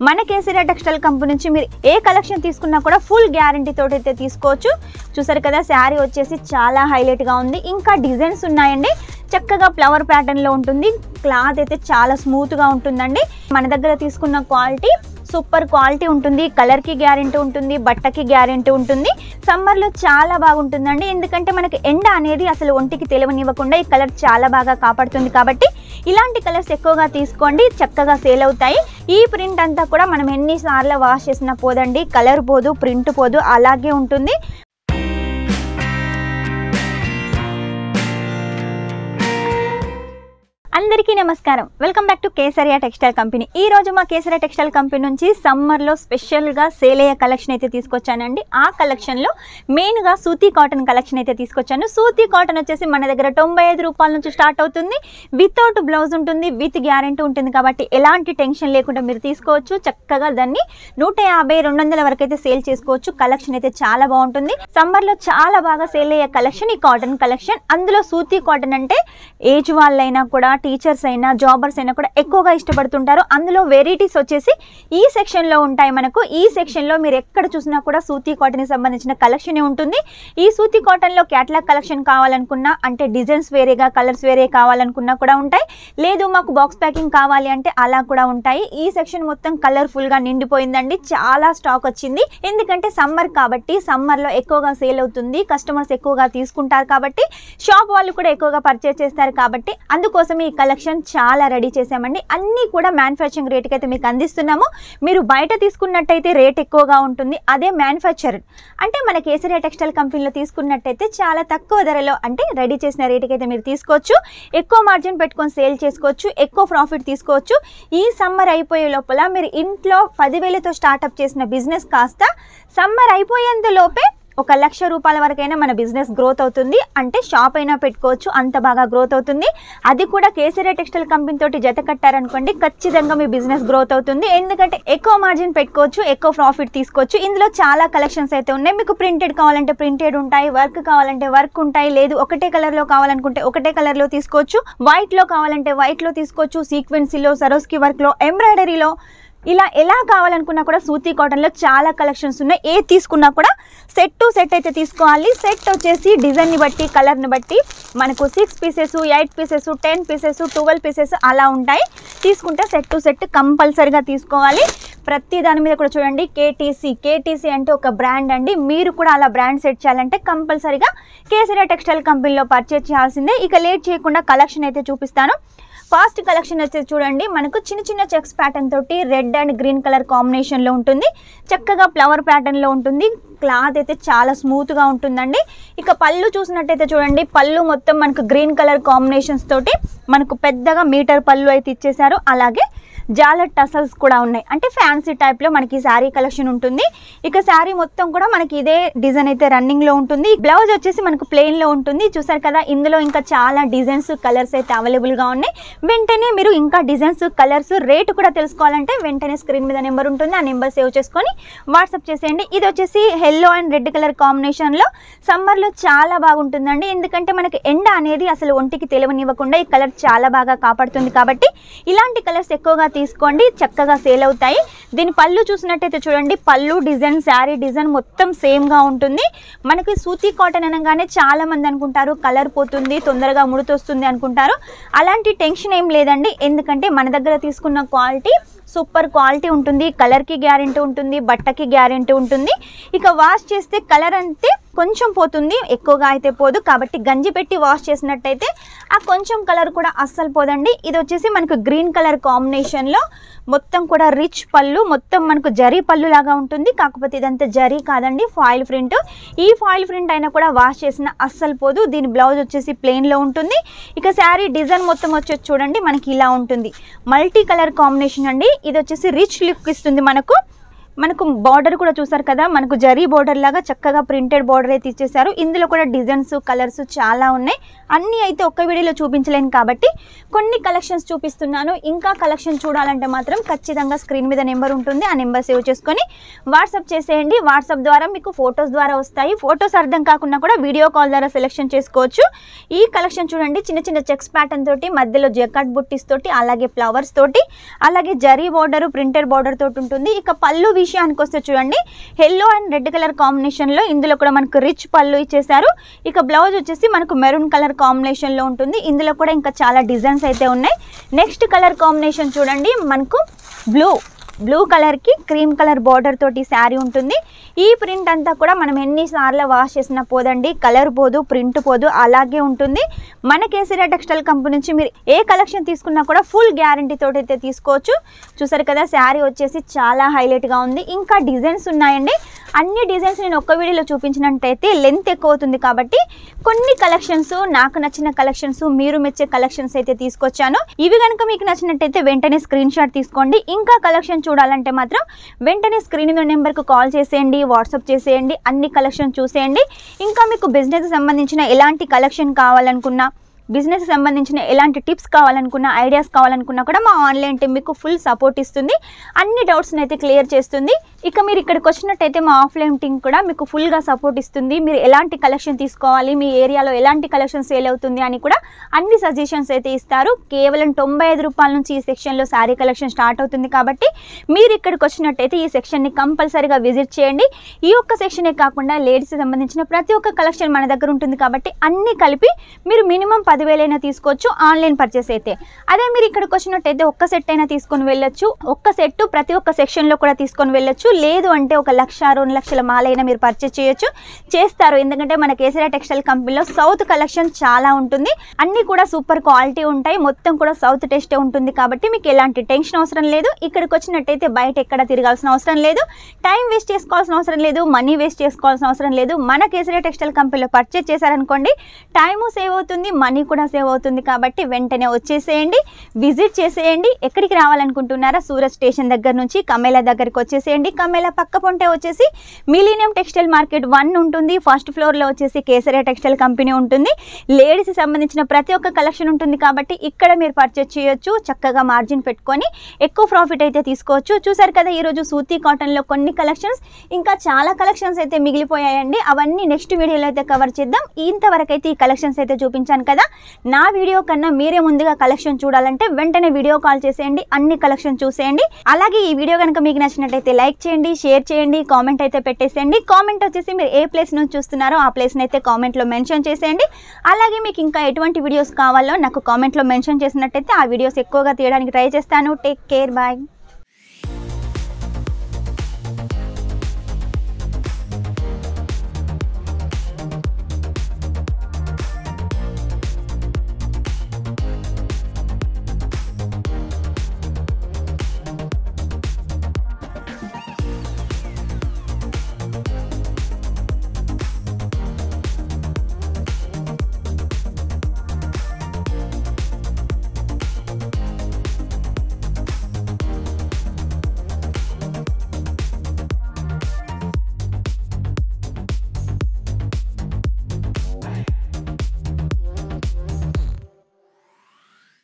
మన Kesariya textile company నుంచి మీరు ఏ కలెక్షన్ తీసుకున్నా కూడా ఫుల్ గ్యారంటీ తోటి అయితే తీసుకోవచ్చు. చూసారు కదా, శారీ వచ్చేసి చాలా హైలైట్గా ఉంది. ఇంకా డిజైన్స్ ఉన్నాయండి. చక్కగా ఫ్లవర్ ప్యాటర్న్లో ఉంటుంది. క్లాత్ అయితే చాలా స్మూత్గా ఉంటుందండి. మన దగ్గర తీసుకున్న క్వాలిటీ సూపర్ క్వాలిటీ ఉంటుంది. కలర్కి గ్యారెంటీ ఉంటుంది, బట్టకి గ్యారెంటీ ఉంటుంది. సమ్మర్లో చాలా బాగుంటుందండి. ఎందుకంటే మనకి ఎండ అనేది అసలు ఒంటికి తెలియనివ్వకుండా ఈ కలర్ చాలా బాగా కాపాడుతుంది. కాబట్టి ఇలాంటి కలర్స్ ఎక్కువగా తీసుకోండి, చక్కగా సేల్ అవుతాయి. ఈ ప్రింట్ అంతా కూడా మనం ఎన్నిసార్లు వాష్ చేసినా పోదండి, కలర్ పోదు, ప్రింట్ పోదు, అలాగే ఉంటుంది. అందరికీ నమస్కారం. Welcome back to Kesariya textile company. ఈ రోజు మా కేసరియా టెక్స్టైల్ కంపెనీ నుంచి సమ్మర్లో స్పెషల్గా సేల్ అయ్యే కలెక్షన్ అయితే తీసుకొచ్చానండి. ఆ కలెక్షన్లో మెయిన్గా సూతీ కాటన్ కలెక్షన్ అయితే తీసుకొచ్చాను. సూతీ కాటన్ వచ్చేసి మన దగ్గర 95 రూపాయల నుంచి స్టార్ట్ అవుతుంది. వితౌట్ బ్లౌజ్ ఉంటుంది, విత్ గ్యారెంటీ ఉంటుంది. కాబట్టి ఎలాంటి టెన్షన్ లేకుండా మీరు తీసుకోవచ్చు. చక్కగా దాన్ని 150, 200 వరకు అయితే సేల్ చేసుకోవచ్చు. కలెక్షన్ అయితే చాలా బాగుంటుంది. సమ్మర్లో చాలా బాగా సేల్ అయ్యే కలెక్షన్ ఈ కాటన్ కలెక్షన్. అందులో సూతీ కాటన్ అంటే ఏజ్ వాళ్ళైనా కూడా, టీచర్స్ అయినా, జాబర్స్ అయినా కూడా ఎక్కువగా ఇష్టపడుతుంటారు. అందులో వెరైటీస్ వచ్చేసి ఈ సెక్షన్లో ఉంటాయి. మనకు ఈ సెక్షన్లో మీరు ఎక్కడ చూసినా కూడా సూతీ కాటన్కి సంబంధించిన కలెక్షన్ ఉంటుంది. ఈ సూతీ కాటన్లో క్యాటలాగ్ కలెక్షన్ కావాలనుకున్నా, అంటే డిజైన్స్ వేరేగా, కలర్స్ వేరే కావాలనుకున్నా కూడా ఉంటాయి. లేదు మాకు బాక్స్ ప్యాకింగ్ కావాలి అంటే అలా కూడా ఉంటాయి. ఈ సెక్షన్ మొత్తం కలర్ఫుల్గా నిండిపోయిందండి. చాలా స్టాక్ వచ్చింది. ఎందుకంటే సమ్మర్ కాబట్టి, సమ్మర్లో ఎక్కువగా సేల్ అవుతుంది, కస్టమర్స్ ఎక్కువగా తీసుకుంటారు కాబట్టి, షాప్ వాళ్ళు కూడా ఎక్కువగా పర్చేస్ చేస్తారు కాబట్టి, అందుకోసం ఈ కలెక్షన్ చాలా రెడీ చేసామండి. అన్నీ కూడా మ్యానుఫ్యాక్చరింగ్ రేట్కి అయితే మీకు అందిస్తున్నాము. మీరు బయట తీసుకున్నట్టయితే రేట్ ఎక్కువగా ఉంటుంది. అదే మ్యానుఫ్యాక్చర్ అంటే మన కేసరియా టెక్స్టైల్ కంపెనీలో తీసుకున్నట్టయితే చాలా తక్కువ ధరలో, అంటే రెడీ చేసిన రేటుకి అయితే మీరు తీసుకోవచ్చు. ఎక్కువ మార్జిన్ పెట్టుకొని సేల్ చేసుకోవచ్చు, ఎక్కువ ప్రాఫిట్ తీసుకోవచ్చు. ఈ సమ్మర్ అయిపోయే లోపల మీరు ఇంట్లో 10,000తో స్టార్ట్అప్ చేసిన బిజినెస్ కాస్త సమ్మర్ అయిపోయేంత లోపే 1,00,000 రూపాయల వరకైనా మన బిజినెస్ గ్రోత్ అవుతుంది. అంటే షాప్ అయినా పెట్టుకోవచ్చు, అంత బాగా గ్రోత్ అవుతుంది. అది కూడా కేసరియా టెక్స్టైల్ కంపెనీ తోటి జత కట్టారనుకోండి, ఖచ్చితంగా మీ బిజినెస్ గ్రోత్ అవుతుంది. ఎందుకంటే ఎక్కువ మార్జిన్ పెట్టుకోవచ్చు, ఎక్కువ ప్రాఫిట్ తీసుకోవచ్చు. ఇందులో చాలా కలెక్షన్స్ అయితే ఉన్నాయి. మీకు ప్రింటెడ్ కావాలంటే ప్రింటెడ్ ఉంటాయి, వర్క్ కావాలంటే వర్క్ ఉంటాయి. లేదు ఒకటే కలర్లో కావాలనుకుంటే ఒకటే కలర్లో తీసుకోవచ్చు, వైట్లో కావాలంటే వైట్లో తీసుకోవచ్చు, సీక్వెన్సీలో, సరోస్కి వర్క్లో, ఎంబ్రాయిడరీలో, ఇలా ఎలా కావాలనుకున్నా కూడా సూతీ కాటన్లో చాలా కలెక్షన్స్ ఉన్నాయి. ఏ తీసుకున్నా కూడా సెట్ టు సెట్ అయితే తీసుకోవాలి. సెట్ వచ్చేసి డిజైన్ని బట్టి, కలర్ని బట్టి మనకు 6 పీసెస్, 8 పీసెస్, 10 పీసెస్, 12 పీసెస్ అలా ఉంటాయి. తీసుకుంటే సెట్ టు సెట్ కంపల్సరీగా తీసుకోవాలి. ప్రతి దాని మీద కూడా చూడండి కేటీసీ అంటే ఒక బ్రాండ్ అండి. మీరు కూడా అలా బ్రాండ్ సెట్ చేయాలంటే కంపల్సరీగా కేసరియా టెక్స్టైల్ కంపెనీలో పర్చేజ్ చేయాల్సిందే. ఇక లేట్ చేయకుండా కలెక్షన్ అయితే చూపిస్తాను. ఫస్ట్ కలెక్షన్ వచ్చేసి చూడండి, మనకు చిన్న చిన్న చెక్స్ ప్యాటర్న్ తోటి రెడ్ అండ్ గ్రీన్ కలర్ కాంబినేషన్లో ఉంటుంది. చక్కగా ఫ్లవర్ ప్యాటర్న్లో ఉంటుంది. క్లాత్ అయితే చాలా స్మూత్గా ఉంటుందండి. ఇక పళ్ళు చూసినట్టయితే చూడండి, పళ్ళు మొత్తం మనకు గ్రీన్ కలర్ కాంబినేషన్స్ తోటి మనకు పెద్దగా మీటర్ పళ్ళు అయితే ఇచ్చేసారు. అలాగే జాలర్ టసల్స్ కూడా ఉన్నాయి. అంటే ఫ్యాన్సీ టైప్లో మనకి శారీ కలెక్షన్ ఉంటుంది. ఇక శారీ మొత్తం కూడా మనకి ఇదే డిజైన్ అయితే రన్నింగ్లో ఉంటుంది. బ్లౌజ్ వచ్చేసి మనకు ప్లెయిన్లో ఉంటుంది. చూసారు కదా, ఇందులో ఇంకా చాలా డిజైన్స్, కలర్స్ అయితే అవైలబుల్గా ఉన్నాయి. వెంటనే మీరు ఇంకా డిజైన్స్, కలర్స్, రేటు కూడా తెలుసుకోవాలంటే వెంటనే స్క్రీన్ మీద నెంబర్ ఉంటుంది. ఆ నెంబర్ సేవ్ చేసుకొని వాట్సాప్ చేసేయండి. ఇది వచ్చేసి ఎల్లో అండ్ రెడ్ కలర్ కాంబినేషన్లో సమ్మర్లో చాలా బాగుంటుందండి. ఎందుకంటే మనకి ఎండ అనేది అసలు ఒంటికి తెలియనివ్వకుండా ఈ కలర్ చాలా బాగా కాపాడుతుంది. కాబట్టి ఇలాంటి కలర్స్ ఎక్కువగా తీసుకోండి, చక్కగా సేల్ అవుతాయి. దీని పళ్ళు చూసినట్టయితే చూడండి, పళ్ళు డిజైన్, శారీ డిజైన్ మొత్తం సేమ్గా ఉంటుంది. మనకి సూతీ కాటన్ అనగానే చాలా మంది అనుకుంటారు కలర్ పోతుంది, తొందరగా ముడతొస్తుంది అనుకుంటారు. అలాంటి టెన్షన్ ఏం లేదండి. ఎందుకంటే మన దగ్గర తీసుకున్న క్వాలిటీ సూపర్ క్వాలిటీ ఉంటుంది. కలర్కి గ్యారెంటీ ఉంటుంది, బట్టకి గ్యారెంటీ ఉంటుంది. ఇక వాష్ చేస్తే కలర్ అంతే కొంచెం పోతుంది, ఎక్కువగా అయితే పోదు. కాబట్టి గంజి పెట్టి వాష్ చేసినట్టయితే ఆ కొంచెం కలర్ కూడా అస్సలు పోదండి. ఇది వచ్చేసి మనకు గ్రీన్ కలర్ కాంబినేషన్లో మొత్తం కూడా రిచ్ పళ్ళు, మొత్తం మనకు జరీ పళ్ళు లాగా ఉంటుంది. కాకపోతే ఇదంతా జరీ కాదండి, ఫాయిల్ ప్రింట్. ఈ ఫాయిల్ ప్రింట్ అయినా కూడా వాష్ చేసిన అస్సలు పోదు. దీని బ్లౌజ్ వచ్చేసి ప్లెయిన్లో ఉంటుంది. ఇక శారీ డిజైన్ మొత్తం వచ్చేసి చూడండి, మనకి ఇలా ఉంటుంది. మల్టీ కలర్ కాంబినేషన్ అండి. ఇది వచ్చేసి రిచ్ లుక్ ఇస్తుంది మనకు. మనకు బార్డర్ కూడా చూసారు కదా, మనకు జరీ బార్డర్ లాగా చక్కగా ప్రింటెడ్ బార్డర్ అయితే ఇచ్చేసారు. ఇందులో కూడా డిజైన్స్ కలర్స్ చాలా ఉన్నాయి. అన్నీ అయితే ఒక్క వీడియోలో చూపించలేను కాబట్టి కొన్ని కలెక్షన్స్ చూపిస్తున్నాను. ఇంకా కలెక్షన్ చూడాలంటే మాత్రం ఖచ్చితంగా స్క్రీన్ మీద నెంబర్ ఉంటుంది, ఆ నెంబర్ సేవ్ చేసుకొని వాట్సాప్ చేసేయండి. వాట్సాప్ ద్వారా మీకు ఫొటోస్ ద్వారా వస్తాయి. ఫొటోస్ అర్థం కాకుండా కూడా వీడియో కాల్ ద్వారా సెలెక్షన్ చేసుకోవచ్చు. ఈ కలెక్షన్ చూడండి, చిన్న చిన్న చెక్స్ ప్యాటర్న్ తోటి, మధ్యలో జకాట్ బుట్టీస్ తోటి, అలాగే ఫ్లవర్స్ తోటి, అలాగే జరీ బార్డర్ ప్రింటెడ్ బార్డర్ తోటి ఉంటుంది. ఇక పళ్ళు విషయానికి వస్తే చూడండి, ఎల్లో అండ్ రెడ్ కలర్ కాంబినేషన్లో ఇందులో కూడా మనకు రిచ్ పళ్ళు ఇచ్చేసారు. ఇక బ్లౌజ్ వచ్చేసి మనకు మెరూన్ కలర్ కాంబినేషన్లో ఉంటుంది. ఇందులో కూడా ఇంకా చాలా డిజైన్స్ అయితే ఉన్నాయి. నెక్స్ట్ కలర్ కాంబినేషన్ చూడండి, మనకు బ్లూ కలర్కి క్రీమ్ కలర్ బార్డర్ తోటి శారీ ఉంటుంది. ఈ ప్రింట్ అంతా కూడా మనం ఎన్నిసార్లు వాష్ చేసినా పోదండి, కలర్ పోదు, ప్రింట్ పోదు, అలాగే ఉంటుంది. మన కేసరియా టెక్స్టైల్ కంపెనీ నుంచి మీరు ఏ కలెక్షన్ తీసుకున్నా కూడా ఫుల్ గ్యారంటీ తోటి అయితే తీసుకోవచ్చు. చూసారు కదా, శారీ వచ్చేసి చాలా హైలైట్గా ఉంది. ఇంకా డిజైన్స్ ఉన్నాయండి. అన్ని డిజైన్స్ నేను ఒక్క వీడియోలో చూపించినట్టయితే లెంత్ ఎక్కువ అవుతుంది కాబట్టి కొన్ని కలెక్షన్స్, నాకు నచ్చిన కలెక్షన్స్, మీరు మెచ్చే కలెక్షన్స్ అయితే తీసుకొచ్చాను. ఇవి కనుక మీకు నచ్చినట్టయితే వెంటనే స్క్రీన్ షాట్ తీసుకోండి. ఇంకా కలెక్షన్ చూడాలంటే మాత్రం వెంటనే స్క్రీన్ మీద నెంబర్కు కాల్ చేసేయండి, వాట్సాప్ చేసేయండి, అన్ని కలెక్షన్ చూసేయండి. ఇంకా మీకు బిజినెస్ సంబంధించిన ఎలాంటి కలెక్షన్ కావాలనుకున్నా, బిజినెస్ సంబంధించిన ఎలాంటి టిప్స్ కావాలనుకున్నా, ఐడియాస్ కావాలనుకున్నా కూడా మా ఆన్లైన్ టీం మీకు ఫుల్ సపోర్ట్ ఇస్తుంది, అన్ని డౌట్స్ని అయితే క్లియర్ చేస్తుంది. ఇక మీరు ఇక్కడికి వచ్చినట్టయితే మా ఆఫ్లైన్ టీం కూడా మీకు ఫుల్గా సపోర్ట్ ఇస్తుంది. మీరు ఎలాంటి కలెక్షన్ తీసుకోవాలి, మీ ఏరియాలో ఎలాంటి కలెక్షన్ సేల్ అవుతుంది అని కూడా అన్ని సజెషన్స్ అయితే ఇస్తారు. కేవలం 95 రూపాయల నుంచి ఈ సెక్షన్లో శారీ కలెక్షన్ స్టార్ట్ అవుతుంది కాబట్టి మీరు ఇక్కడికి వచ్చినట్టయితే ఈ సెక్షన్ని కంపల్సరీగా విజిట్ చేయండి. ఈ ఒక్క సెక్షనే కాకుండా లేడీస్కి సంబంధించిన ప్రతి ఒక్క కలెక్షన్ మన దగ్గర ఉంటుంది కాబట్టి అన్నీ కలిపి మీరు మినిమం 10,000 అయినా తీసుకోవచ్చు ఆన్లైన్ పర్చేస్ అయితే. అదే మీరు ఇక్కడికి వచ్చినట్టయితే ఒక్క సెట్ అయినా తీసుకొని వెళ్ళొచ్చు. ఒక్క సెట్ ప్రతి ఒక్క సెక్షన్లో కూడా తీసుకొని వెళ్ళొచ్చు. లేదు అంటే 1,00,000 2 లక్షల మాలైనా మీరు పర్చేస్ చేయొచ్చు, చేస్తారు. ఎందుకంటే మన కేసరియా టెక్స్టైల్ కంపెనీలో సౌత్ కలెక్షన్ చాలా ఉంటుంది. అన్నీ కూడా సూపర్ క్వాలిటీ ఉంటాయి. మొత్తం కూడా సౌత్ టెస్టే ఉంటుంది కాబట్టి మీకు ఎలాంటి టెన్షన్ అవసరం లేదు. ఇక్కడికి వచ్చినట్టయితే బయట ఎక్కడ తిరగాల్సిన అవసరం లేదు, టైం వేస్ట్ చేసుకోవాల్సిన అవసరం లేదు, మనీ వేస్ట్ చేసుకోవాల్సిన అవసరం లేదు. మన కేసరియా టెక్స్టైల్ కంపెనీలో పర్చేస్ చేశారనుకోండి, టైము సేవ్ అవుతుంది, మనీ కూడా సేవ్ అవుతుంది. కాబట్టి వెంటనే వచ్చేసేయండి, విజిట్ చేసేయండి. ఎక్కడికి రావాలనుకుంటున్నారా, సూరత్ స్టేషన్ దగ్గర నుంచి కమేలా దగ్గరికి వచ్చేసేయండి. కమేలా పక్క పొంటే వచ్చేసి మిలీనియం టెక్స్టైల్ మార్కెట్ 1 ఉంటుంది. ఫస్ట్ ఫ్లోర్లో వచ్చేసి కేసరియా టెక్స్టైల్ కంపెనీ ఉంటుంది. లేడీస్ సంబంధించిన ప్రతి ఒక్క కలెక్షన్ ఉంటుంది కాబట్టి ఇక్కడ మీరు పర్చేస్ చేయొచ్చు. చక్కగా మార్జిన్ పెట్టుకొని ఎక్కువ ప్రాఫిట్ అయితే తీసుకోవచ్చు. చూసారు కదా, ఈరోజు సూతీ కాటన్లో కొన్ని కలెక్షన్స్, ఇంకా చాలా కలెక్షన్స్ అయితే మిగిలిపోయాయండి. అవన్నీ నెక్స్ట్ వీడియోలో అయితే కవర్ చేద్దాం. ఇంతవరకు అయితే ఈ కలెక్షన్స్ అయితే చూపించాను కదా. నా వీడియో కన్నా మీరే ముందుగా కలెక్షన్ చూడాలంటే వెంటనే వీడియో కాల్ చేసేయండి, అన్ని కలెక్షన్ చూసేయండి. అలాగే ఈ వీడియో కనుక మీకు నచ్చినట్టయితే లైక్ చేయండి, షేర్ చేయండి, కామెంట్ అయితే పెట్టేసేయండి. కామెంట్ వచ్చేసి మీరు ఏ ప్లేస్ నుంచి చూస్తున్నారో ఆ ప్లేస్ని అయితే కామెంట్లో మెన్షన్ చేసేయండి. అలాగే మీకు ఇంకా ఎటువంటి వీడియోస్ కావాలో నాకు కామెంట్లో మెన్షన్ చేసినట్టయితే ఆ వీడియోస్ ఎక్కువగా తీయడానికి ట్రై చేస్తాను. Take care, bye.